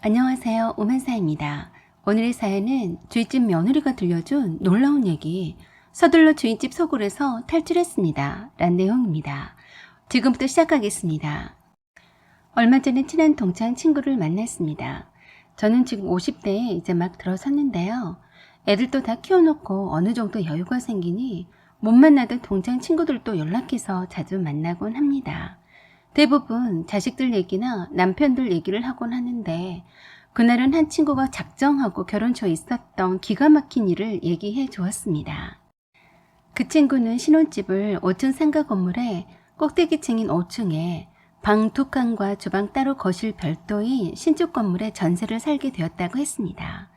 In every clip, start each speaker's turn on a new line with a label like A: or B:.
A: 안녕하세요. 오만사입니다. 오늘의 사연은 주인집 며느리가 들려준 놀라운 얘기, 서둘러 주인집 소굴에서 탈출했습니다. 란 내용입니다. 지금부터 시작하겠습니다. 얼마 전에 친한 동창 친구를 만났습니다. 저는 지금 50대에 이제 막 들어섰는데요. 애들도 다 키워놓고 어느 정도 여유가 생기니 못 만나던 동창 친구들도 연락해서 자주 만나곤 합니다. 대부분 자식들 얘기나 남편들 얘기를 하곤 하는데 그날은 한 친구가 작정하고 결혼 초 있었던 기가 막힌 일을 얘기해 주었습니다. 그 친구는 신혼집을 5층 상가 건물에 꼭대기층인 5층에 방 2칸과 주방 따로 거실 별도인 신축 건물에 전세를 살게 되었다고 했습니다.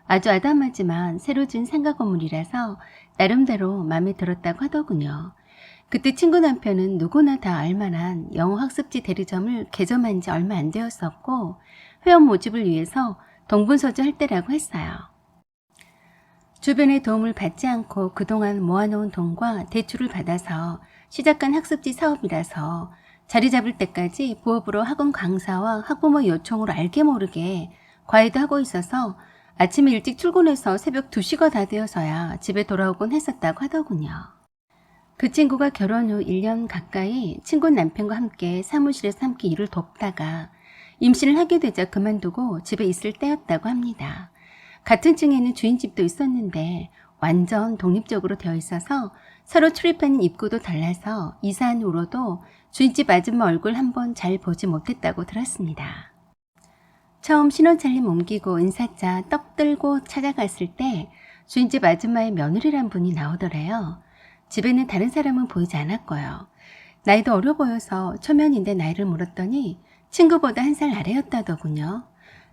A: 아주 아담하지만 새로 진 상가 건물이라서 나름대로 마음에 들었다고 하더군요. 그때 친구 남편은 누구나 다 알만한 영어 학습지 대리점을 개점한 지 얼마 안 되었었고 회원 모집을 위해서 동분서주 할 때라고 했어요. 주변의 도움을 받지 않고 그동안 모아놓은 돈과 대출을 받아서 시작한 학습지 사업이라서 자리 잡을 때까지 부업으로 학원 강사와 학부모 요청으로 알게 모르게 과외도 하고 있어서 아침에 일찍 출근해서 새벽 2시가 다 되어서야 집에 돌아오곤 했었다고 하더군요. 그 친구가 결혼 후 1년 가까이 친구 남편과 함께 사무실에서 함께 일을 돕다가 임신을 하게 되자 그만두고 집에 있을 때였다고 합니다. 같은 층에는 주인집도 있었는데 완전 독립적으로 되어 있어서 서로 출입하는 입구도 달라서 이사한 후로도 주인집 아줌마 얼굴 한번 잘 보지 못했다고 들었습니다. 처음 신혼차림 옮기고 인사차 떡 들고 찾아갔을 때 주인집 아줌마의 며느리란 분이 나오더래요. 집에는 다른 사람은 보이지 않았고요. 나이도 어려 보여서 초면인데 나이를 물었더니 친구보다 1살 아래였다더군요.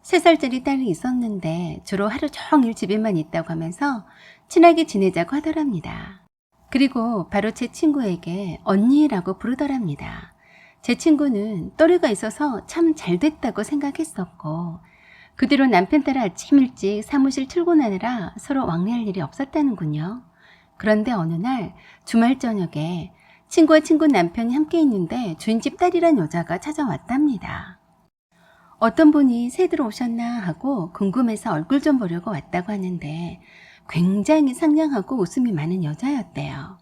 A: 3살짜리 딸이 있었는데 주로 하루 종일 집에만 있다고 하면서 친하게 지내자고 하더랍니다. 그리고 바로 제 친구에게 언니라고 부르더랍니다. 제 친구는 또래가 있어서 참 잘됐다고 생각했었고 그 뒤로 남편 따라 아침 일찍 사무실 출근하느라 서로 왕래할 일이 없었다는군요. 그런데 어느 날 주말 저녁에 친구와 친구 남편이 함께 있는데 주인집 딸이란 여자가 찾아왔답니다. 어떤 분이 새들 오셨나 하고 궁금해서 얼굴 좀 보려고 왔다고 하는데 굉장히 상냥하고 웃음이 많은 여자였대요.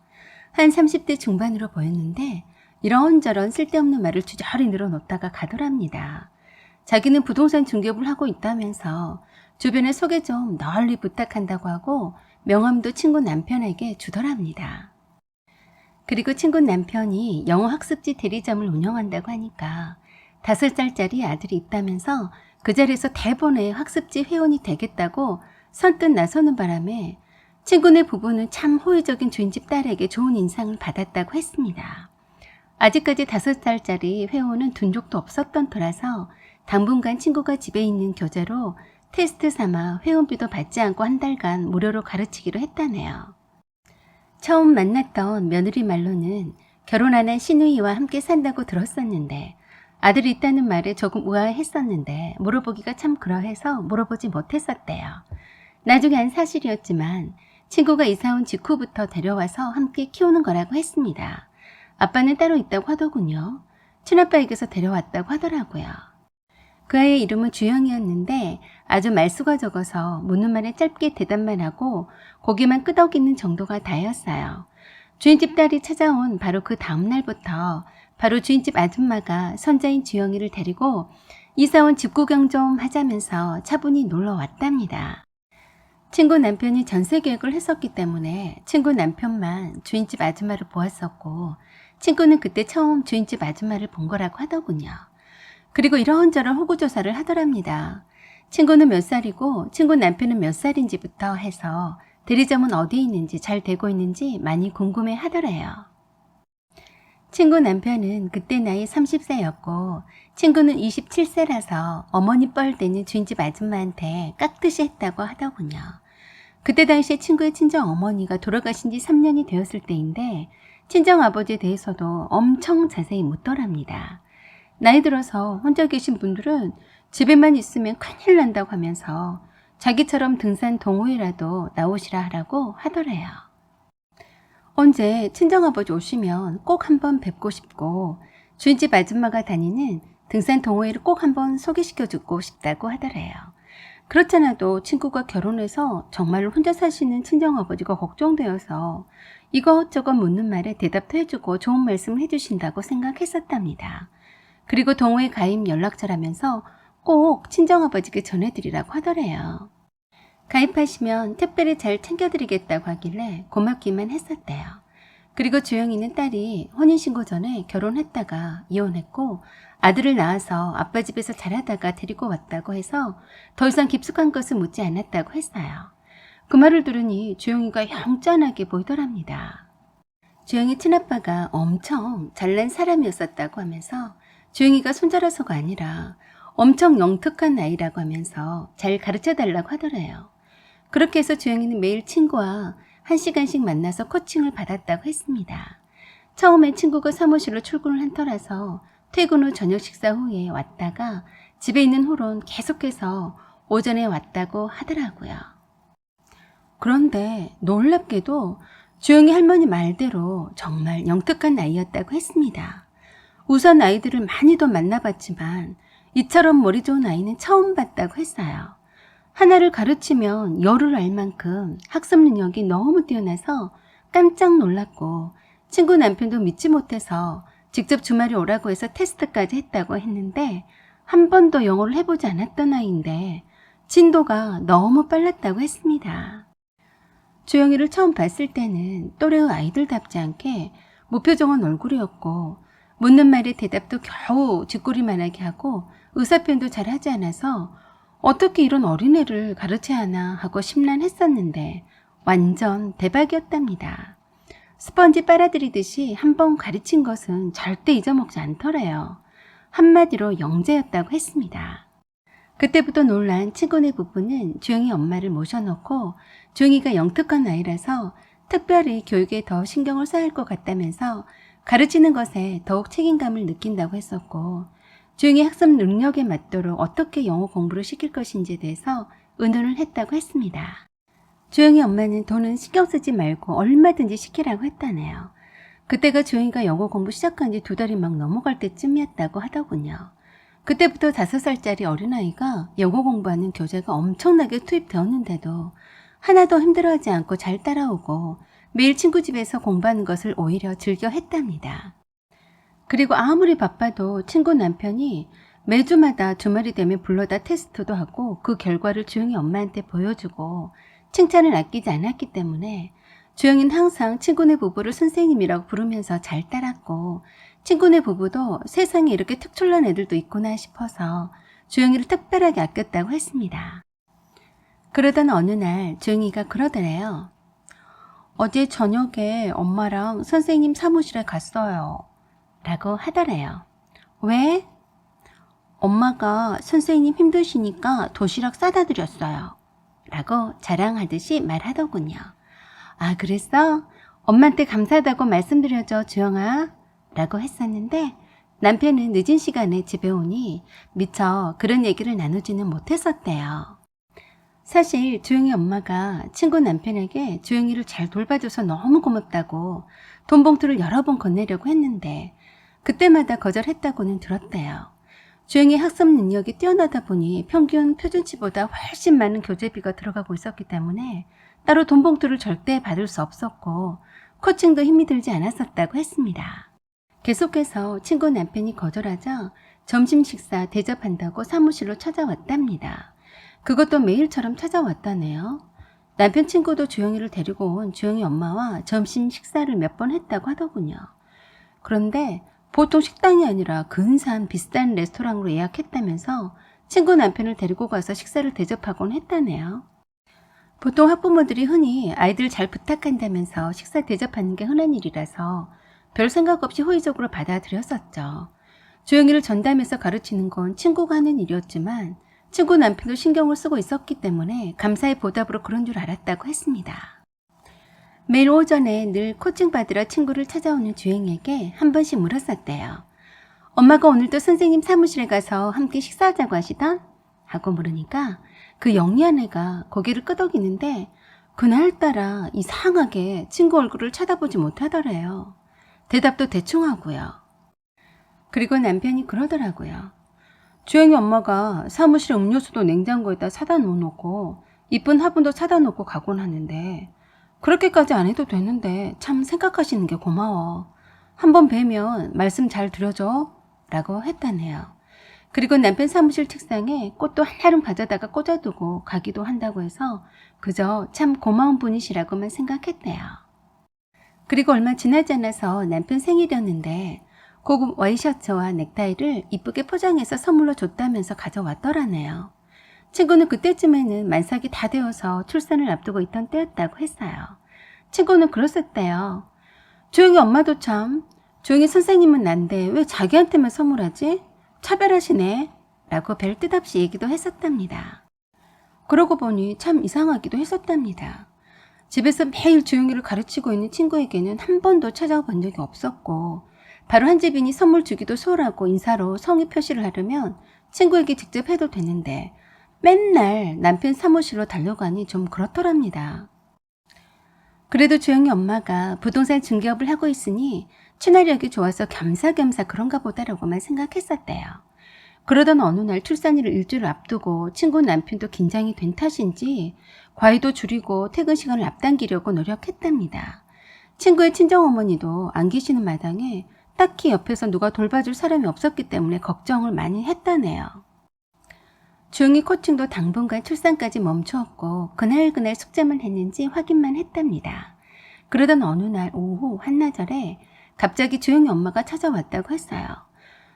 A: 한 30대 중반으로 보였는데 이런저런 쓸데없는 말을 주저리 늘어놓다가 가더랍니다. 자기는 부동산 중개업을 하고 있다면서 주변에 소개 좀 널리 부탁한다고 하고 명함도 친구 남편에게 주더랍니다. 그리고 친구 남편이 영어 학습지 대리점을 운영한다고 하니까 5살짜리 아들이 있다면서 그 자리에서 대번에 학습지 회원이 되겠다고 선뜻 나서는 바람에 친구네 부부는 참 호의적인 주인집 딸에게 좋은 인상을 받았다고 했습니다. 아직까지 5살짜리 회원은 둔 적도 없었던 터라서 당분간 친구가 집에 있는 교재로 테스트 삼아 회원비도 받지 않고 한 달간 무료로 가르치기로 했다네요. 처음 만났던 며느리 말로는 결혼 안 한 시누이와 함께 산다고 들었었는데 아들이 있다는 말에 조금 의아했었는데 물어보기가 참 그러해서 물어보지 못했었대요. 나중에 안 사실이었지만 친구가 이사온 직후부터 데려와서 함께 키우는 거라고 했습니다. 아빠는 따로 있다고 하더군요. 친아빠에게서 데려왔다고 하더라고요. 그 아이의 이름은 주영이었는데 아주 말수가 적어서 묻는 말에 짧게 대답만 하고 고개만 끄덕이는 정도가 다였어요. 주인집 딸이 찾아온 바로 그 다음날부터 바로 주인집 아줌마가 손자인 주영이를 데리고 이사온 집 구경 좀 하자면서 차분히 놀러 왔답니다. 친구 남편이 전세 계획을 했었기 때문에 친구 남편만 주인집 아줌마를 보았었고 친구는 그때 처음 주인집 아줌마를 본 거라고 하더군요. 그리고 이런저런 호구조사를 하더랍니다. 친구는 몇 살이고 친구 남편은 몇 살인지부터 해서 대리점은 어디에 있는지 잘 되고 있는지 많이 궁금해 하더래요. 친구 남편은 그때 나이 30세였고 친구는 27세라서 어머니 뻘되는 주인집 아줌마한테 깍듯이 했다고 하더군요. 그때 당시에 친구의 친정 어머니가 돌아가신 지 3년이 되었을 때인데 친정 아버지에 대해서도 엄청 자세히 묻더랍니다. 나이 들어서 혼자 계신 분들은 집에만 있으면 큰일 난다고 하면서 자기처럼 등산 동호회라도 나오시라 하라고 하더래요. 언제 친정아버지 오시면 꼭 한번 뵙고 싶고 주인집 아줌마가 다니는 등산 동호회를 꼭 한번 소개시켜주고 싶다고 하더래요. 그렇잖아도 친구가 결혼해서 정말로 혼자 사시는 친정아버지가 걱정되어서 이것저것 묻는 말에 대답도 해주고 좋은 말씀을 해주신다고 생각했었답니다. 그리고 동호회 가입 연락처라면서 꼭 친정아버지께 전해드리라고 하더래요. 가입하시면 특별히 잘 챙겨드리겠다고 하길래 고맙기만 했었대요. 그리고 주영이는 딸이 혼인신고 전에 결혼했다가 이혼했고 아들을 낳아서 아빠 집에서 자라다가 데리고 왔다고 해서 더 이상 깊숙한 것을 묻지 않았다고 했어요. 그 말을 들으니 주영이가 영 짠하게 보이더랍니다. 주영이 친아빠가 엄청 잘난 사람이었었다고 하면서 주영이가 손자라서가 아니라 엄청 영특한 아이라고 하면서 잘 가르쳐달라고 하더래요. 그렇게 해서 주영이는 매일 친구와 1시간씩 만나서 코칭을 받았다고 했습니다. 처음엔 친구가 사무실로 출근을 한 터라서 퇴근 후 저녁 식사 후에 왔다가 집에 있는 후론 계속해서 오전에 왔다고 하더라고요. 그런데 놀랍게도 주영이 할머니 말대로 정말 영특한 아이였다고 했습니다. 우선 아이들을 많이도 만나봤지만 이처럼 머리 좋은 아이는 처음 봤다고 했어요. 하나를 가르치면 열을 알 만큼 학습 능력이 너무 뛰어나서 깜짝 놀랐고 친구 남편도 믿지 못해서 직접 주말에 오라고 해서 테스트까지 했다고 했는데 한 번도 영어를 해보지 않았던 아이인데 진도가 너무 빨랐다고 했습니다. 주영이를 처음 봤을 때는 또래의 아이들답지 않게 무표정한 얼굴이었고 묻는 말에 대답도 겨우 쥐꼬리만하게 하고 의사표현도 잘 하지 않아서 어떻게 이런 어린애를 가르쳐야 하나 하고 심란했었는데 완전 대박이었답니다. 스펀지 빨아들이듯이 한 번 가르친 것은 절대 잊어먹지 않더래요. 한마디로 영재였다고 했습니다. 그때부터 놀란 친구네 부부는 주영이 엄마를 모셔놓고 주영이가 영특한 아이라서 특별히 교육에 더 신경을 써야 할 것 같다면서 가르치는 것에 더욱 책임감을 느낀다고 했었고 주영이 학습 능력에 맞도록 어떻게 영어 공부를 시킬 것인지에 대해서 의논을 했다고 했습니다. 주영이 엄마는 돈은 신경 쓰지 말고 얼마든지 시키라고 했다네요. 그때가 주영이가 영어 공부 시작한 지 2달이 막 넘어갈 때쯤이었다고 하더군요. 그때부터 5살짜리 어린아이가 영어 공부하는 교재가 엄청나게 투입되었는데도 하나도 힘들어하지 않고 잘 따라오고 매일 친구 집에서 공부하는 것을 오히려 즐겨 했답니다. 그리고 아무리 바빠도 친구 남편이 매주마다 주말이 되면 불러다 테스트도 하고 그 결과를 주영이 엄마한테 보여주고 칭찬을 아끼지 않았기 때문에 주영이는 항상 친구네 부부를 선생님이라고 부르면서 잘 따랐고 친구네 부부도 세상에 이렇게 특출난 애들도 있구나 싶어서 주영이를 특별하게 아꼈다고 했습니다. 그러던 어느 날 주영이가 그러더래요. 어제 저녁에 엄마랑 선생님 사무실에 갔어요. 라고 하더래요. 왜? 엄마가 선생님 힘드시니까 도시락 싸다 드렸어요. 라고 자랑하듯이 말하더군요. 아, 그랬어? 엄마한테 감사하다고 말씀드려줘, 주영아. 라고 했었는데 남편은 늦은 시간에 집에 오니 미처 그런 얘기를 나누지는 못했었대요. 사실 주영이 엄마가 친구 남편에게 주영이를 잘 돌봐줘서 너무 고맙다고 돈 봉투를 여러 번 건네려고 했는데 그때마다 거절했다고는 들었대요. 주영이 학습 능력이 뛰어나다 보니 평균 표준치보다 훨씬 많은 교재비가 들어가고 있었기 때문에 따로 돈 봉투를 절대 받을 수 없었고 코칭도 힘이 들지 않았었다고 했습니다. 계속해서 친구 남편이 거절하자 점심 식사 대접한다고 사무실로 찾아왔답니다. 그것도 매일처럼 찾아왔다네요. 남편 친구도 주영이를 데리고 온 주영이 엄마와 점심 식사를 몇 번 했다고 하더군요. 그런데 보통 식당이 아니라 근사한 비싼 레스토랑으로 예약했다면서 친구 남편을 데리고 가서 식사를 대접하곤 했다네요. 보통 학부모들이 흔히 아이들 잘 부탁한다면서 식사 대접하는 게 흔한 일이라서 별 생각 없이 호의적으로 받아들였었죠. 주영이를 전담해서 가르치는 건 친구가 하는 일이었지만 친구 남편도 신경을 쓰고 있었기 때문에 감사의 보답으로 그런 줄 알았다고 했습니다. 매일 오전에 늘 코칭 받으러 친구를 찾아오는 주영이에게 한 번씩 물었었대요. 엄마가 오늘도 선생님 사무실에 가서 함께 식사하자고 하시던? 하고 물으니까 그 영리한 애가 고개를 끄덕이는데 그날따라 이상하게 친구 얼굴을 쳐다보지 못하더래요. 대답도 대충 하고요. 그리고 남편이 그러더라고요. 주영이 엄마가 사무실에 음료수도 냉장고에다 사다 놓고 이쁜 화분도 사다 놓고 가곤 하는데 그렇게까지 안 해도 되는데 참 생각하시는 게 고마워. 한번 뵈면 말씀 잘 드려줘 라고 했다네요. 그리고 남편 사무실 책상에 꽃도 한아름 가져다가 꽂아두고 가기도 한다고 해서 그저 참 고마운 분이시라고만 생각했대요. 그리고 얼마 지나지 않아서 남편 생일이었는데 고급 와이셔츠와 넥타이를 이쁘게 포장해서 선물로 줬다면서 가져왔더라네요. 친구는 그때쯤에는 만삭이 다 되어서 출산을 앞두고 있던 때였다고 했어요. 친구는 그랬었대요. 조용히 엄마도 참, 조용히 선생님은 난데 왜 자기한테만 선물하지? 차별하시네 라고 별 뜻 없이 얘기도 했었답니다. 그러고 보니 참 이상하기도 했었답니다. 집에서 매일 조용히를 가르치고 있는 친구에게는 한 번도 찾아본 적이 없었고 바로 한집이니 선물 주기도 소홀하고 인사로 성의 표시를 하려면 친구에게 직접 해도 되는데 맨날 남편 사무실로 달려가니 좀 그렇더랍니다. 그래도 조용히 엄마가 부동산 중개업을 하고 있으니 친화력이 좋아서 겸사겸사 그런가 보다라고만 생각했었대요. 그러던 어느 날 출산일을 일주일 앞두고 친구 남편도 긴장이 된 탓인지 과외도 줄이고 퇴근 시간을 앞당기려고 노력했답니다. 친구의 친정어머니도 안 계시는 마당에 딱히 옆에서 누가 돌봐줄 사람이 없었기 때문에 걱정을 많이 했다네요. 조용히 코칭도 당분간 출산까지 멈추었고 그날 숙제만 했는지 확인만 했답니다. 그러던 어느 날 오후 한나절에 갑자기 조용히 엄마가 찾아왔다고 했어요.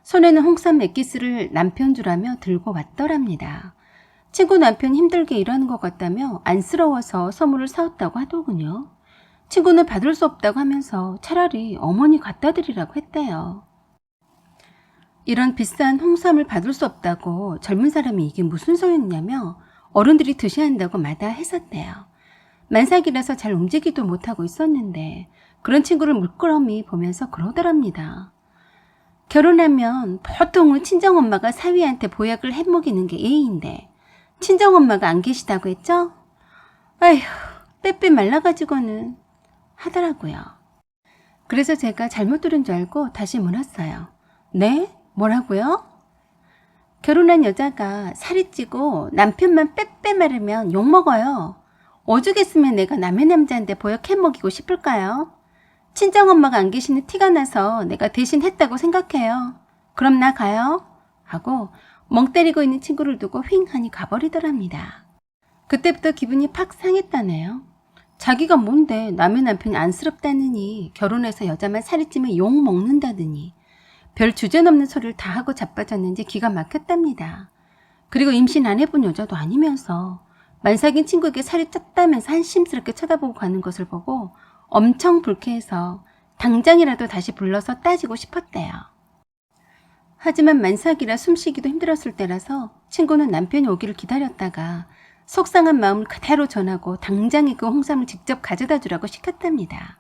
A: 손에는 홍삼 액기스를 남편 주라며 들고 왔더랍니다. 친구 남편이 힘들게 일하는 것 같다며 안쓰러워서 선물을 사왔다고 하더군요. 친구는 받을 수 없다고 하면서 차라리 어머니 갖다 드리라고 했대요. 이런 비싼 홍삼을 받을 수 없다고 젊은 사람이 이게 무슨 소용이냐며 어른들이 드셔야 한다고 마다했었대요. 만삭이라서 잘 움직이도 못하고 있었는데 그런 친구를 물끄러미 보면서 그러더랍니다. 결혼하면 보통은 친정엄마가 사위한테 보약을 해먹이는 게 예의인데 친정엄마가 안 계시다고 했죠? 아휴, 빼빼 말라가지고는 하더라고요. 그래서 제가 잘못 들은 줄 알고 다시 물었어요. 네? 뭐라고요? 결혼한 여자가 살이 찌고 남편만 빼빼 마르면 욕먹어요. 오죽했으면 내가 남의 남자한테 보약 해먹이고 싶을까요? 친정엄마가 안 계시는 티가 나서 내가 대신 했다고 생각해요. 그럼 나 가요? 하고 멍 때리고 있는 친구를 두고 휑 하니 가버리더랍니다. 그때부터 기분이 팍 상했다네요. 자기가 뭔데 남의 남편이 안쓰럽다느니 결혼해서 여자만 살이 찌면 욕 먹는다더니 별 주제넘는 소리를 다 하고 자빠졌는지 기가 막혔답니다. 그리고 임신 안 해본 여자도 아니면서 만삭인 친구에게 살이 쪘다면서 한심스럽게 쳐다보고 가는 것을 보고 엄청 불쾌해서 당장이라도 다시 불러서 따지고 싶었대요. 하지만 만삭이라 숨쉬기도 힘들었을 때라서 친구는 남편이 오기를 기다렸다가 속상한 마음을 그대로 전하고 당장에 그 홍삼을 직접 가져다 주라고 시켰답니다.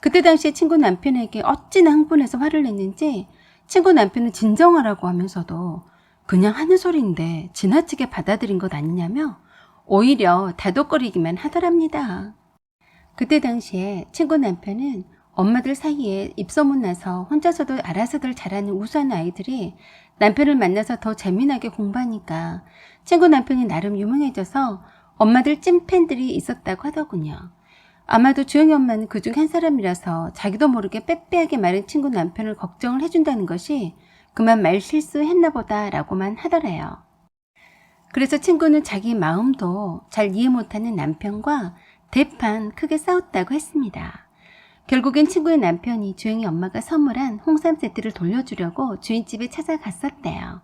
A: 그때 당시에 친구 남편에게 어찌나 흥분해서 화를 냈는지 친구 남편은 진정하라고 하면서도 그냥 하는 소리인데 지나치게 받아들인 것 아니냐며 오히려 다독거리기만 하더랍니다. 그때 당시에 친구 남편은 엄마들 사이에 입소문 나서 혼자서도 알아서들 잘하는 우수한 아이들이 남편을 만나서 더 재미나게 공부하니까 친구 남편이 나름 유명해져서 엄마들 찐팬들이 있었다고 하더군요. 아마도 주영이 엄마는 그중 한 사람이라서 자기도 모르게 빼빼하게 마른 친구 남편을 걱정을 해준다는 것이 그만 말 실수했나 보다 라고만 하더래요. 그래서 친구는 자기 마음도 잘 이해 못하는 남편과 대판 크게 싸웠다고 했습니다. 결국엔 친구의 남편이 주영이 엄마가 선물한 홍삼 세트를 돌려주려고 주인집에 찾아갔었대요.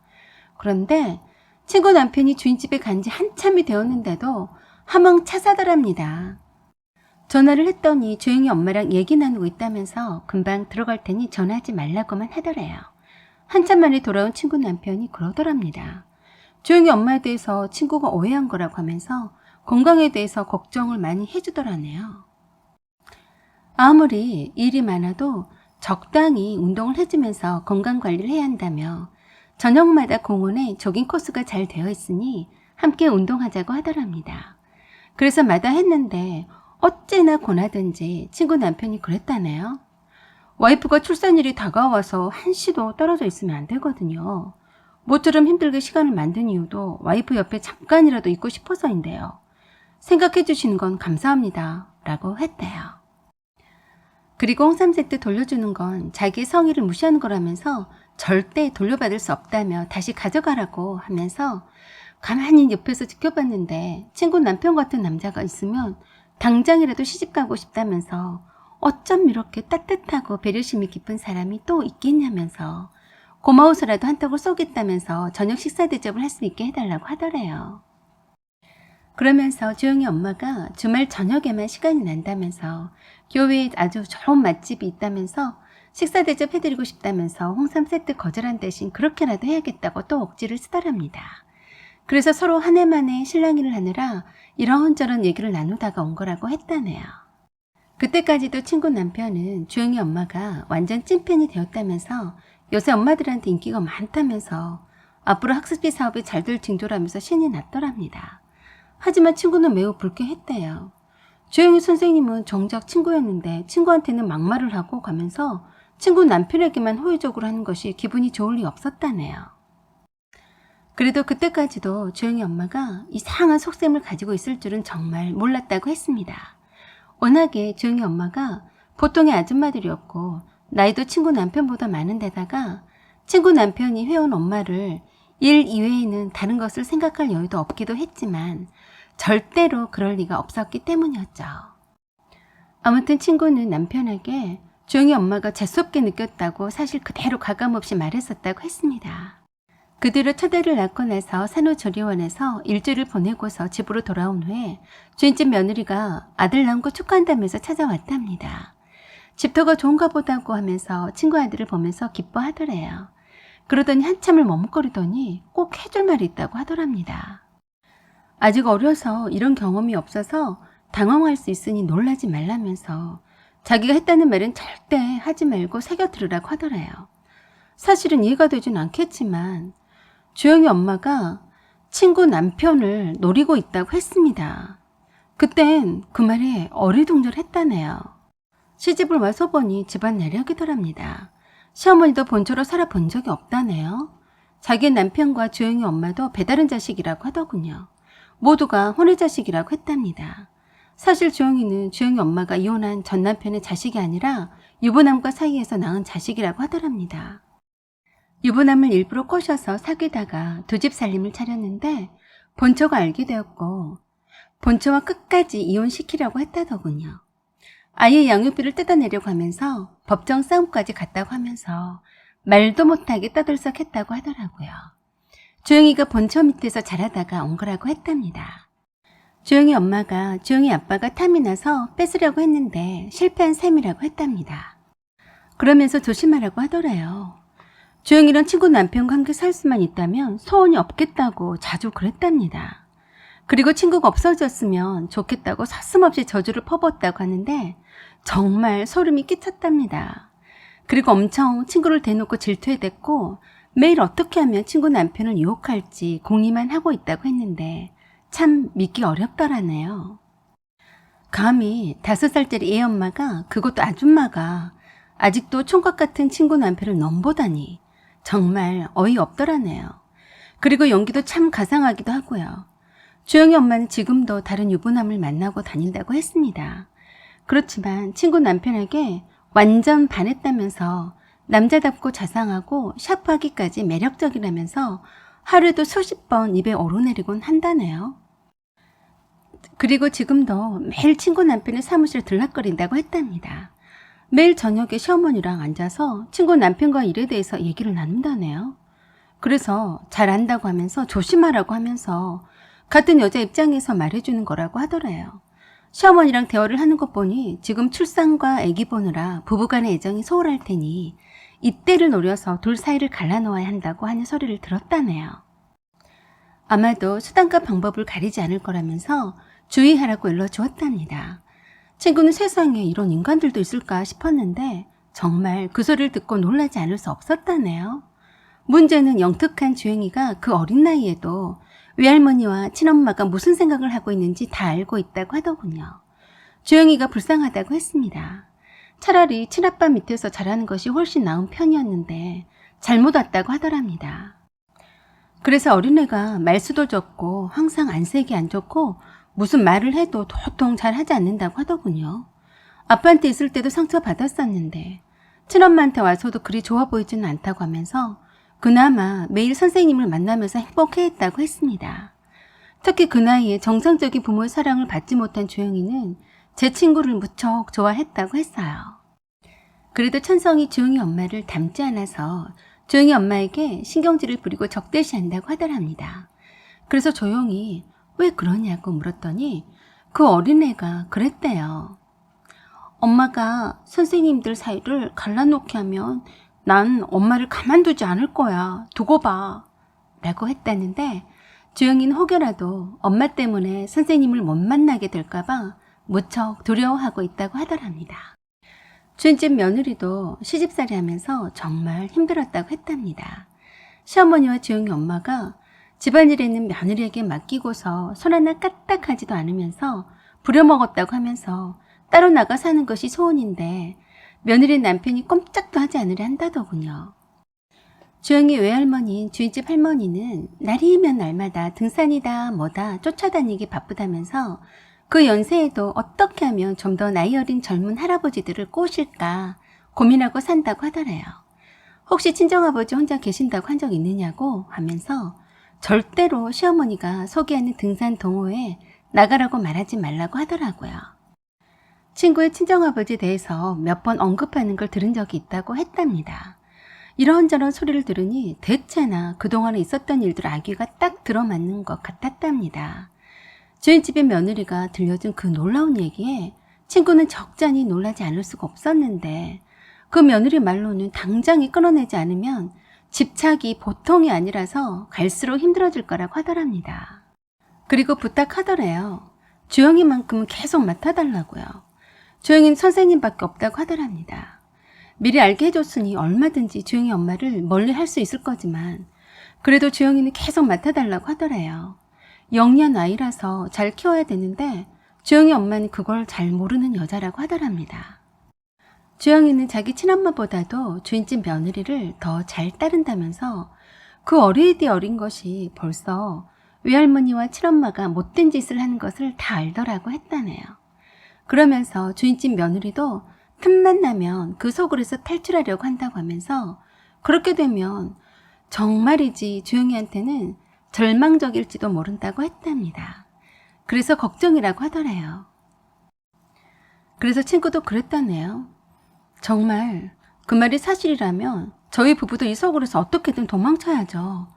A: 그런데 친구 남편이 주인집에 간 지 한참이 되었는데도 하멍 차사더랍니다. 전화를 했더니 주영이 엄마랑 얘기 나누고 있다면서 금방 들어갈 테니 전화하지 말라고만 하더래요. 한참 만에 돌아온 친구 남편이 그러더랍니다. 주영이 엄마에 대해서 친구가 오해한 거라고 하면서 건강에 대해서 걱정을 많이 해주더라네요. 아무리 일이 많아도 적당히 운동을 해주면서 건강관리를 해야 한다며 저녁마다 공원에 조깅 코스가 잘 되어 있으니 함께 운동하자고 하더랍니다. 그래서 마다했는데 어째나 고나든지 친구 남편이 그랬다네요. 와이프가 출산일이 다가와서 한시도 떨어져 있으면 안 되거든요. 모처럼 힘들게 시간을 만든 이유도 와이프 옆에 잠깐이라도 있고 싶어서인데요. 생각해 주시는 건 감사합니다. 라고 했대요. 그리고 홍삼 세트 돌려주는 건 자기의 성의를 무시하는 거라면서 절대 돌려받을 수 없다며 다시 가져가라고 하면서 가만히 옆에서 지켜봤는데 친구 남편 같은 남자가 있으면 당장이라도 시집가고 싶다면서 어쩜 이렇게 따뜻하고 배려심이 깊은 사람이 또 있겠냐면서 고마워서라도 한턱을 쏘겠다면서 저녁 식사 대접을 할 수 있게 해달라고 하더래요. 그러면서 주영이 엄마가 주말 저녁에만 시간이 난다면서 교회에 아주 좋은 맛집이 있다면서 식사 대접해드리고 싶다면서 홍삼 세트 거절한 대신 그렇게라도 해야겠다고 또 억지를 쓰더랍니다. 그래서 서로 한 해 만에 실랑이를 하느라 이런저런 얘기를 나누다가 온 거라고 했다네요. 그때까지도 친구 남편은 주영이 엄마가 완전 찐팬이 되었다면서 요새 엄마들한테 인기가 많다면서 앞으로 학습지 사업이 잘 될 징조라면서 신이 났더랍니다. 하지만 친구는 매우 불쾌했대요. 주영이 선생님은 정작 친구였는데 친구한테는 막말을 하고 가면서 친구 남편에게만 호의적으로 하는 것이 기분이 좋을 리 없었다네요. 그래도 그때까지도 주영이 엄마가 이상한 속셈을 가지고 있을 줄은 정말 몰랐다고 했습니다. 워낙에 주영이 엄마가 보통의 아줌마들이었고 나이도 친구 남편보다 많은 데다가 친구 남편이 해온 엄마를 일 이외에는 다른 것을 생각할 여유도 없기도 했지만 절대로 그럴 리가 없었기 때문이었죠. 아무튼 친구는 남편에게 주영이 엄마가 재수없게 느꼈다고 사실 그대로 가감없이 말했었다고 했습니다. 그 뒤로 첫애를 낳고 나서 산후조리원에서 일주일을 보내고서 집으로 돌아온 후에 주인집 며느리가 아들 낳은 거 축하한다면서 찾아왔답니다. 집터가 좋은가 보다고 하면서 친구 아들을 보면서 기뻐하더래요. 그러더니 한참을 머뭇거리더니 꼭 해줄 말이 있다고 하더랍니다. 아직 어려서 이런 경험이 없어서 당황할 수 있으니 놀라지 말라면서 자기가 했다는 말은 절대 하지 말고 새겨 들으라고 하더래요. 사실은 이해가 되진 않겠지만 주영이 엄마가 친구 남편을 노리고 있다고 했습니다. 그땐 그 말에 어리둥절했다네요. 시집을 와서 보니 집안 내력이더랍니다. 시어머니도 본처로 살아본 적이 없다네요. 자기 남편과 주영이 엄마도 배다른 자식이라고 하더군요. 모두가 혼의 자식이라고 했답니다. 사실 주영이는 주영이 엄마가 이혼한 전 남편의 자식이 아니라 유부남과 사이에서 낳은 자식이라고 하더랍니다. 유부남을 일부러 꼬셔서 사귀다가 두 집 살림을 차렸는데 본처가 알게 되었고 본처와 끝까지 이혼시키려고 했다더군요. 아이의 양육비를 뜯어내려고 하면서 법정 싸움까지 갔다고 하면서 말도 못하게 떠들썩했다고 하더라고요. 주영이가 본처 밑에서 자라다가 온 거라고 했답니다. 주영이 엄마가 주영이 아빠가 탐이 나서 뺏으려고 했는데 실패한 셈이라고 했답니다. 그러면서 조심하라고 하더래요. 주영이랑 친구 남편과 함께 살 수만 있다면 소원이 없겠다고 자주 그랬답니다. 그리고 친구가 없어졌으면 좋겠다고 서슴없이 저주를 퍼붓었다고 하는데 정말 소름이 끼쳤답니다. 그리고 엄청 친구를 대놓고 질투해댔고 매일 어떻게 하면 친구 남편을 유혹할지 궁리만 하고 있다고 했는데 참 믿기 어렵더라네요. 감히 5살짜리 애 엄마가 그것도 아줌마가 아직도 총각 같은 친구 남편을 넘보다니 정말 어이없더라네요. 그리고 연기도 참 가상하기도 하고요. 주영이 엄마는 지금도 다른 유부남을 만나고 다닌다고 했습니다. 그렇지만 친구 남편에게 완전 반했다면서 남자답고 자상하고 샤프하기까지 매력적이라면서 하루에도 수십 번 입에 오르내리곤 한다네요. 그리고 지금도 매일 친구 남편의 사무실에 들락거린다고 했답니다. 매일 저녁에 시어머니랑 앉아서 친구 남편과 일에 대해서 얘기를 나눈다네요. 그래서 잘 안다고 하면서 조심하라고 하면서 같은 여자 입장에서 말해주는 거라고 하더래요. 시어머니랑 대화를 하는 것 보니 지금 출산과 아기 보느라 부부간의 애정이 소홀할 테니 이때를 노려서 둘 사이를 갈라놓아야 한다고 하는 소리를 들었다네요. 아마도 수단과 방법을 가리지 않을 거라면서 주의하라고 일러주었답니다. 친구는 세상에 이런 인간들도 있을까 싶었는데 정말 그 소리를 듣고 놀라지 않을 수 없었다네요. 문제는 영특한 주영이가 그 어린 나이에도 외할머니와 친엄마가 무슨 생각을 하고 있는지 다 알고 있다고 하더군요. 주영이가 불쌍하다고 했습니다. 차라리 친아빠 밑에서 자라는 것이 훨씬 나은 편이었는데 잘못 왔다고 하더랍니다. 그래서 어린애가 말수도 적고 항상 안색이 안 좋고 무슨 말을 해도 도통 잘 하지 않는다고 하더군요. 아빠한테 있을 때도 상처받았었는데 친엄마한테 와서도 그리 좋아 보이지는 않다고 하면서 그나마 매일 선생님을 만나면서 행복해했다고 했습니다. 특히 그 나이에 정상적인 부모의 사랑을 받지 못한 주영이는 제 친구를 무척 좋아했다고 했어요. 그래도 천성이 주영이 엄마를 닮지 않아서 주영이 엄마에게 신경질을 부리고 적대시한다고 하더랍니다. 그래서 조용히 왜 그러냐고 물었더니 그 어린애가 그랬대요. 엄마가 선생님들 사이를 갈라놓게 하면 난 엄마를 가만두지 않을 거야. 두고 봐. 라고 했다는데 주영이는 혹여라도 엄마 때문에 선생님을 못 만나게 될까봐 무척 두려워하고 있다고 하더랍니다. 주인집 며느리도 시집살이 하면서 정말 힘들었다고 했답니다. 시어머니와 주영이 엄마가 집안일에는 며느리에게 맡기고서 손 하나 까딱하지도 않으면서 부려먹었다고 하면서 따로 나가 사는 것이 소원인데 며느리 남편이 꼼짝도 하지 않으려 한다더군요. 주영이 외할머니인 주인집 할머니는 날이면 날마다 등산이다 뭐다 쫓아다니기 바쁘다면서 그 연세에도 어떻게 하면 좀 더 나이 어린 젊은 할아버지들을 꼬실까 고민하고 산다고 하더래요. 혹시 친정아버지 혼자 계신다고 한 적 있느냐고 하면서 절대로 시어머니가 소개하는 등산 동호회에 나가라고 말하지 말라고 하더라고요. 친구의 친정아버지에 대해서 몇 번 언급하는 걸 들은 적이 있다고 했답니다. 이런저런 소리를 들으니 대체나 그동안에 있었던 일들 아귀가 딱 들어맞는 것 같았답니다. 주인집의 며느리가 들려준 그 놀라운 얘기에 친구는 적잖이 놀라지 않을 수가 없었는데 그 며느리 말로는 당장에 끊어내지 않으면 집착이 보통이 아니라서 갈수록 힘들어질 거라고 하더랍니다. 그리고 부탁하더래요. 주영이만큼은 계속 맡아달라고요. 주영이는 선생님밖에 없다고 하더랍니다. 미리 알게 해줬으니 얼마든지 주영이 엄마를 멀리 할 수 있을 거지만 그래도 주영이는 계속 맡아달라고 하더래요. 영리한 아이라서 잘 키워야 되는데 주영이 엄마는 그걸 잘 모르는 여자라고 하더랍니다. 주영이는 자기 친엄마보다도 주인집 며느리를 더 잘 따른다면서 그 어리디 어린 것이 벌써 외할머니와 친엄마가 못된 짓을 하는 것을 다 알더라고 했다네요. 그러면서 주인집 며느리도 틈만 나면 그 속으로서 탈출하려고 한다고 하면서 그렇게 되면 정말이지 주영이한테는 절망적일지도 모른다고 했답니다. 그래서 걱정이라고 하더래요. 그래서 친구도 그랬다네요. 정말 그 말이 사실이라면 저희 부부도 이 속으로서 어떻게든 도망쳐야죠.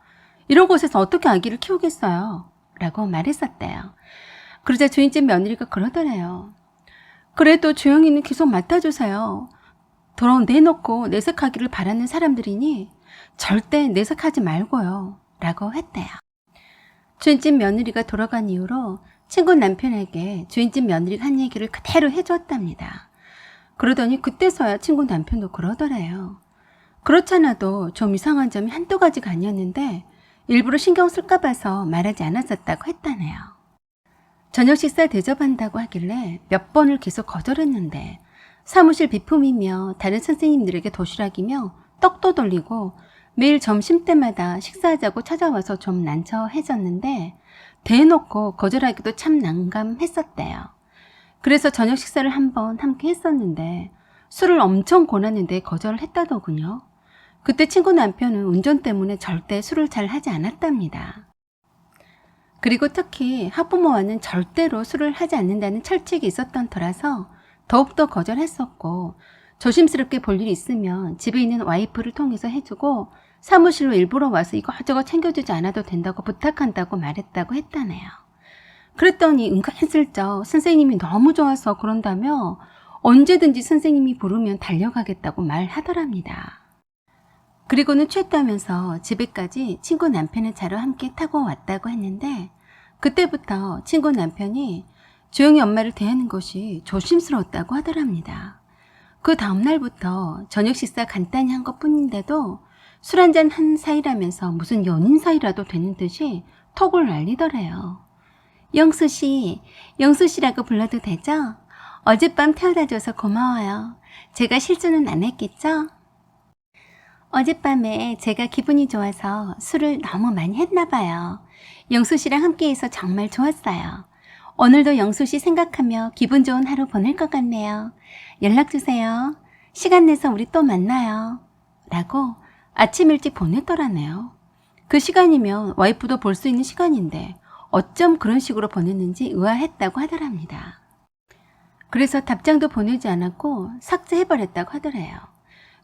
A: 이런 곳에서 어떻게 아기를 키우겠어요? 라고 말했었대요. 그러자 주인집 며느리가 그러더래요. 그래도 주영이는 계속 맡아주세요. 더러운 내놓고 내색하기를 바라는 사람들이니 절대 내색하지 말고요. 라고 했대요. 주인집 며느리가 돌아간 이후로 친구 남편에게 주인집 며느리가 한 얘기를 그대로 해줬답니다. 그러더니 그때서야 친구 남편도 그러더래요. 그렇잖아도 좀 이상한 점이 한두 가지가 아니었는데 일부러 신경 쓸까 봐서 말하지 않았었다고 했다네요. 저녁 식사 대접한다고 하길래 몇 번을 계속 거절했는데 사무실 비품이며 다른 선생님들에게 도시락이며 떡도 돌리고 매일 점심때마다 식사하자고 찾아와서 좀 난처해졌는데 대놓고 거절하기도 참 난감했었대요. 그래서 저녁 식사를 한번 함께 했었는데 술을 엄청 권하는데 거절을 했다더군요. 그때 친구 남편은 운전 때문에 절대 술을 잘 하지 않았답니다. 그리고 특히 학부모와는 절대로 술을 하지 않는다는 철칙이 있었던 터라서 더욱더 거절했었고 조심스럽게 볼 일이 있으면 집에 있는 와이프를 통해서 해주고 사무실로 일부러 와서 이것저것 챙겨주지 않아도 된다고 부탁한다고 말했다고 했다네요. 그랬더니 은근슬쩍 선생님이 너무 좋아서 그런다며 언제든지 선생님이 부르면 달려가겠다고 말하더랍니다. 그리고는 취했다면서 집에까지 친구 남편의 차로 함께 타고 왔다고 했는데 그때부터 친구 남편이 주영이 엄마를 대하는 것이 조심스러웠다고 하더랍니다. 그 다음날부터 저녁 식사 간단히 한 것뿐인데도 술 한잔 한 사이라면서 무슨 연인 사이라도 되는 듯이 톡을 날리더래요. 영수씨라고 불러도 되죠? 어젯밤 태워다줘서 고마워요. 제가 실수는 안 했겠죠? 어젯밤에 제가 기분이 좋아서 술을 너무 많이 했나 봐요. 영수 씨랑 함께해서 정말 좋았어요. 오늘도 영수 씨 생각하며 기분 좋은 하루 보낼 것 같네요. 연락 주세요. 시간 내서 우리 또 만나요. 라고 아침 일찍 보냈더라네요. 그 시간이면 와이프도 볼 수 있는 시간인데 어쩜 그런 식으로 보냈는지 의아했다고 하더랍니다. 그래서 답장도 보내지 않았고 삭제해버렸다고 하더래요.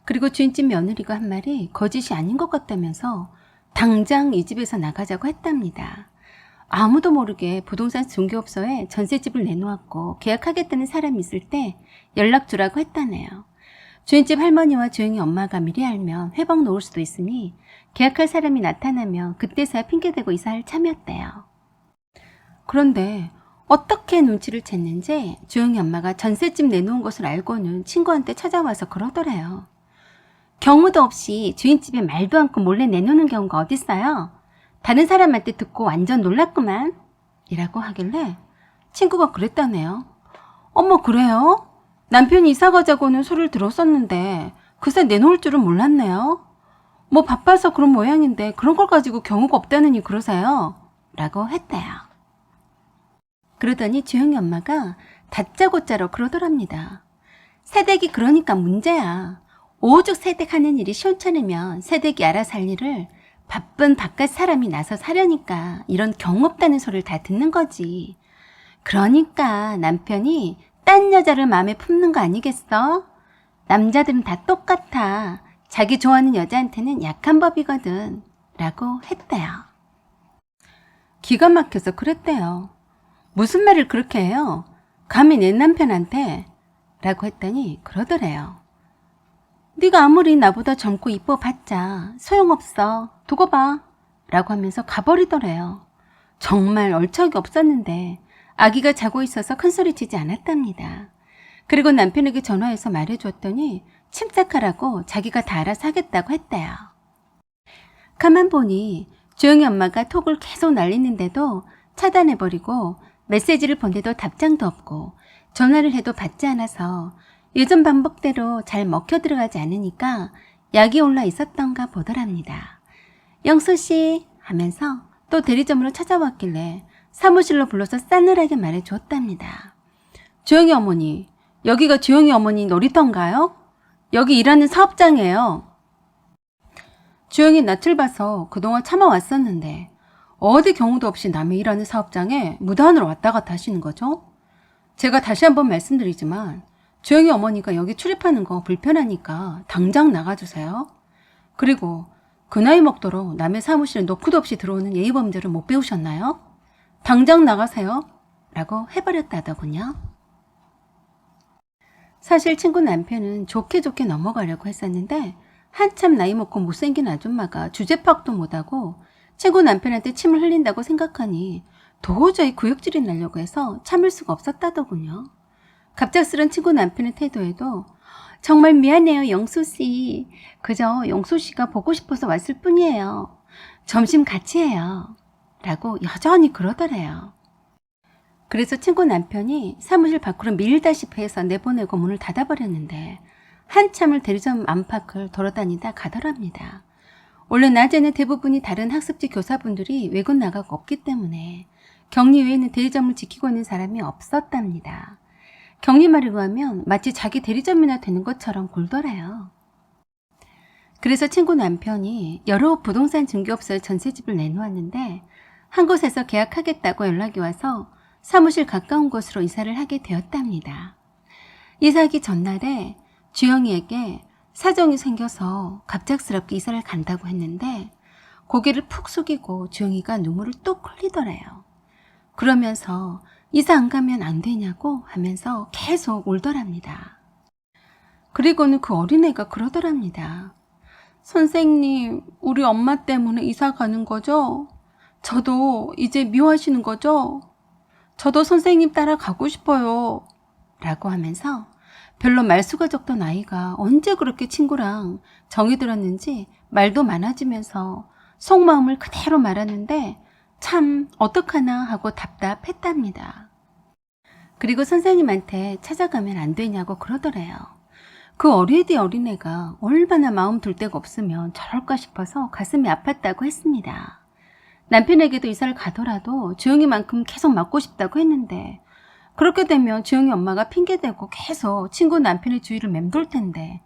A: 그리고 주인집 며느리가 한 말이 거짓이 아닌 것 같다면서 당장 이 집에서 나가자고 했답니다. 아무도 모르게 부동산 중개업소에 전셋집을 내놓았고 계약하겠다는 사람이 있을 때 연락 주라고 했다네요. 주인집 할머니와 주영이 엄마가 미리 알면 회복 놓을 수도 있으니 계약할 사람이 나타나면 그때서야 핑계대고 이사할 참이었대요. 그런데 어떻게 눈치를 챘는지 주영이 엄마가 전셋집 내놓은 것을 알고는 친구한테 찾아와서 그러더래요. 경우도 없이 주인집에 말도 않고 몰래 내놓는 경우가 어딨어요? 다른 사람한테 듣고 완전 놀랐구만. 이라고 하길래 친구가 그랬다네요. 어머 그래요? 남편이 이사 가자고는 소리를 들었었는데 그새 내놓을 줄은 몰랐네요. 뭐 바빠서 그런 모양인데 그런 걸 가지고 경우가 없다느니 그러세요? 라고 했대요. 그러더니 주영이 엄마가 다짜고짜로 그러더랍니다. 새댁이 그러니까 문제야. 오죽 새댁하는 일이 시원찮으면 새댁이 알아서 할 일을 바쁜 바깥 사람이 나서 사려니까 이런 경우 없다는 소리를 다 듣는 거지. 그러니까 남편이 딴 여자를 마음에 품는 거 아니겠어? 남자들은 다 똑같아. 자기 좋아하는 여자한테는 약한 법이거든. 라고 했대요. 기가 막혀서 그랬대요. 무슨 말을 그렇게 해요? 감히 내 남편한테? 라고 했더니 그러더래요. 네가 아무리 나보다 젊고 이뻐봤자 소용없어. 두고 봐. 라고 하면서 가버리더래요. 정말 얼척이 없었는데 아기가 자고 있어서 큰소리치지 않았답니다. 그리고 남편에게 전화해서 말해줬더니 침착하라고 자기가 다 알아서 하겠다고 했대요. 가만 보니 주영이 엄마가 톡을 계속 날리는데도 차단해버리고 메시지를 보내도 답장도 없고 전화를 해도 받지 않아서 예전 반복대로 잘 먹혀 들어가지 않으니까 약이 올라 있었던가 보더랍니다. 영수씨 하면서 또 대리점으로 찾아왔길래 사무실로 불러서 싸늘하게 말해줬답니다. 주영이 어머니, 여기가 주영이 어머니 놀이터인가요? 여기 일하는 사업장이에요. 주영이 낯을 봐서 그동안 참아왔었는데 어디 경우도 없이 남의 일하는 사업장에 무단으로 왔다 갔다 하시는 거죠? 제가 다시 한번 말씀드리지만 주영이 어머니가 여기 출입하는 거 불편하니까 당장 나가주세요. 그리고 그 나이 먹도록 남의 사무실에 노크도 없이 들어오는 예의범죄를 못 배우셨나요? 당장 나가세요. 라고 해버렸다더군요. 사실 친구 남편은 좋게 넘어가려고 했었는데 한참 나이 먹고 못생긴 아줌마가 주제 파악도 못하고 친구 남편한테 침을 흘린다고 생각하니 도저히 구역질이 나려고 해서 참을 수가 없었다더군요. 갑작스런 친구 남편의 태도에도 정말 미안해요 영수씨. 그저 영수씨가 보고 싶어서 왔을 뿐이에요. 점심 같이 해요. 라고 여전히 그러더래요. 그래서 친구 남편이 사무실 밖으로 밀다시피 해서 내보내고 문을 닫아버렸는데 한참을 대리점 안팎을 돌아다니다 가더랍니다. 원래 낮에는 대부분이 다른 학습지 교사분들이 외근 나가고 없기 때문에 격리 외에는 대리점을 지키고 있는 사람이 없었답니다. 격리 말에 의하면 마치 자기 대리점이나 되는 것처럼 굴더래요. 그래서 친구 남편이 여러 부동산 중개업소에 전셋집을 내놓았는데 한 곳에서 계약하겠다고 연락이 와서 사무실 가까운 곳으로 이사를 하게 되었답니다. 이사하기 전날에 주영이에게 사정이 생겨서 갑작스럽게 이사를 간다고 했는데 고개를 푹 숙이고 주영이가 눈물을 뚝 흘리더래요. 그러면서 이사 안 가면 안 되냐고 하면서 계속 울더랍니다. 그리고는 그 어린애가 그러더랍니다. 선생님, 우리 엄마 때문에 이사 가는 거죠? 저도 이제 미워하시는 거죠? 저도 선생님 따라 가고 싶어요. 라고 하면서 별로 말수가 적던 아이가 언제 그렇게 친구랑 정이 들었는지 말도 많아지면서 속마음을 그대로 말하는데 참 어떡하나 하고 답답했답니다. 그리고 선생님한테 찾아가면 안 되냐고 그러더래요. 그 어린애들 어린애가 얼마나 마음 둘 데가 없으면 저럴까 싶어서 가슴이 아팠다고 했습니다. 남편에게도 이사를 가더라도 주영이만큼 계속 맞고 싶다고 했는데 그렇게 되면 주영이 엄마가 핑계대고 계속 친구 남편의 주위를 맴돌 텐데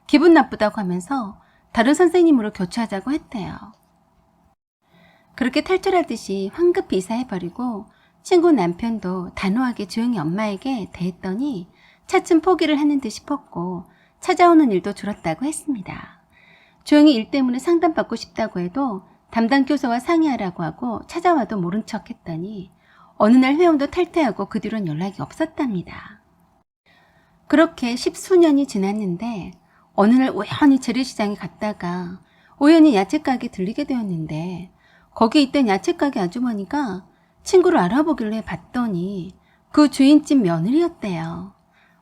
A: 기분 나쁘다고 하면서 다른 선생님으로 교체하자고 했대요. 그렇게 탈출하듯이 황급히 이사해버리고 친구 남편도 단호하게 주영이 엄마에게 대했더니 차츰 포기를 하는 듯 싶었고 찾아오는 일도 줄었다고 했습니다. 주영이 일 때문에 상담받고 싶다고 해도 담당 교사와 상의하라고 하고 찾아와도 모른 척 했더니 어느 날 회원도 탈퇴하고 그 뒤로는 연락이 없었답니다. 그렇게 10수년이 지났는데 어느 날 우연히 재래시장에 갔다가 우연히 야채가게 들리게 되었는데 거기에 있던 야채가게 아주머니가 친구를 알아보길래 봤더니 그 주인집 며느리였대요.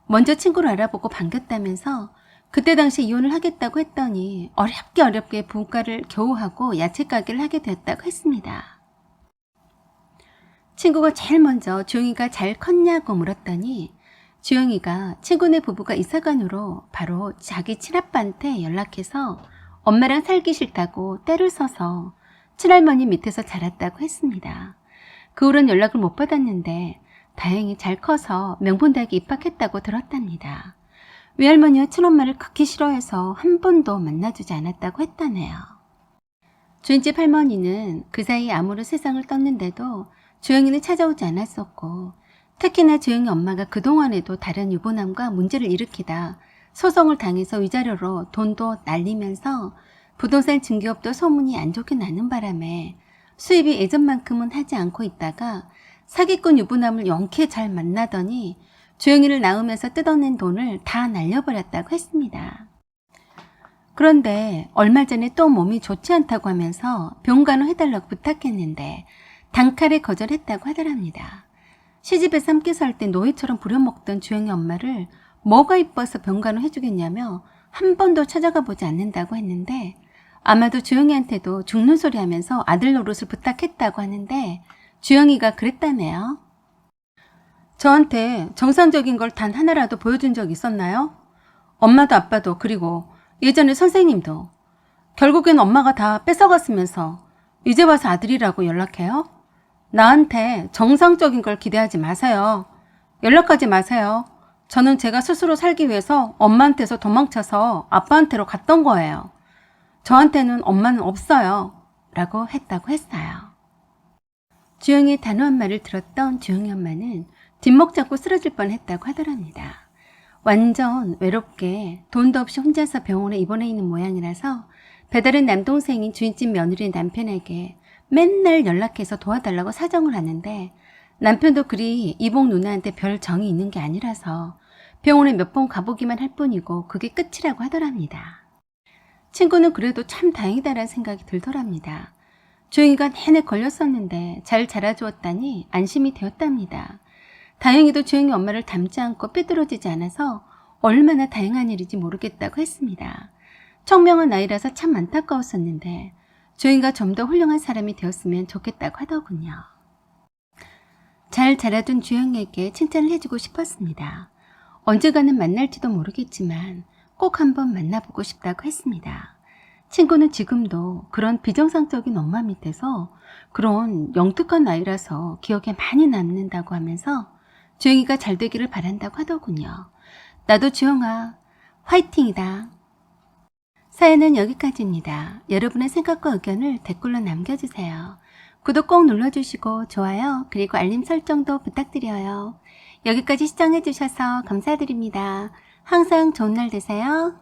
A: 먼저 친구를 알아보고 반겼다면서 그때 당시 이혼을 하겠다고 했더니 어렵게 분가를 겨우 하고 야채가게를 하게 되었다고 했습니다. 친구가 제일 먼저 주영이가 잘 컸냐고 물었더니 주영이가 친구네 부부가 이사간으로 바로 자기 친아빠한테 연락해서 엄마랑 살기 싫다고 떼를 써서 친할머니 밑에서 자랐다고 했습니다. 그 후로는 연락을 못 받았는데 다행히 잘 커서 명문대학에 입학했다고 들었답니다. 외할머니와 친엄마를 극히 싫어해서 한 번도 만나주지 않았다고 했다네요. 주인집 할머니는 그 사이 암으로 세상을 떴는데도 주영이는 찾아오지 않았었고 특히나 주영이 엄마가 그동안에도 다른 유부남과 문제를 일으키다 소송을 당해서 위자료로 돈도 날리면서 부동산 증기업도 소문이 안 좋게 나는 바람에 수입이 예전만큼은 하지 않고 있다가 사기꾼 유부남을 영케 잘 만나더니 주영이를 낳으면서 뜯어낸 돈을 다 날려버렸다고 했습니다. 그런데 얼마 전에 또 몸이 좋지 않다고 하면서 병간호 해달라고 부탁했는데 단칼에 거절했다고 하더랍니다. 시집에서 함께 살 때 노예처럼 부려먹던 주영이 엄마를 뭐가 이뻐서 병간호 해주겠냐며 한 번도 찾아가 보지 않는다고 했는데 아마도 주영이한테도 죽는 소리 하면서 아들 노릇을 부탁했다고 하는데 주영이가 그랬다네요. 저한테 정상적인 걸 단 하나라도 보여준 적 있었나요? 엄마도 아빠도 그리고 예전에 선생님도 결국엔 엄마가 다 뺏어갔으면서 이제 와서 아들이라고 연락해요? 나한테 정상적인 걸 기대하지 마세요. 연락하지 마세요. 저는 제가 스스로 살기 위해서 엄마한테서 도망쳐서 아빠한테로 갔던 거예요. 저한테는 엄마는 없어요. 라고 했다고 했어요. 주영이의 단호한 말을 들었던 주영이 엄마는 뒷목 잡고 쓰러질 뻔했다고 하더랍니다. 완전 외롭게 돈도 없이 혼자서 병원에 입원해 있는 모양이라서 배다른 남동생인 주인집 며느리의 남편에게 맨날 연락해서 도와달라고 사정을 하는데 남편도 그리 이복 누나한테 별 정이 있는 게 아니라서 병원에 몇 번 가보기만 할 뿐이고 그게 끝이라고 하더랍니다. 친구는 그래도 참 다행이다라는 생각이 들더랍니다. 주영이가 내내 걸렸었는데 잘 자라주었다니 안심이 되었답니다. 다행히도 주영이 엄마를 닮지 않고 삐뚤어지지 않아서 얼마나 다행한 일인지 모르겠다고 했습니다. 청명한 아이라서 참 안타까웠었는데 주영이가 좀 더 훌륭한 사람이 되었으면 좋겠다고 하더군요. 잘 자라준 주영이에게 칭찬을 해주고 싶었습니다. 언젠가는 만날지도 모르겠지만 꼭 한번 만나보고 싶다고 했습니다. 친구는 지금도 그런 비정상적인 엄마 밑에서 그런 영특한 아이라서 기억에 많이 남는다고 하면서 주영이가 잘 되기를 바란다고 하더군요. 나도 주영아 화이팅이다. 사연은 여기까지입니다. 여러분의 생각과 의견을 댓글로 남겨주세요. 구독 꼭 눌러주시고 좋아요 그리고 알림 설정도 부탁드려요. 여기까지 시청해주셔서 감사드립니다. 항상 좋은 날 되세요.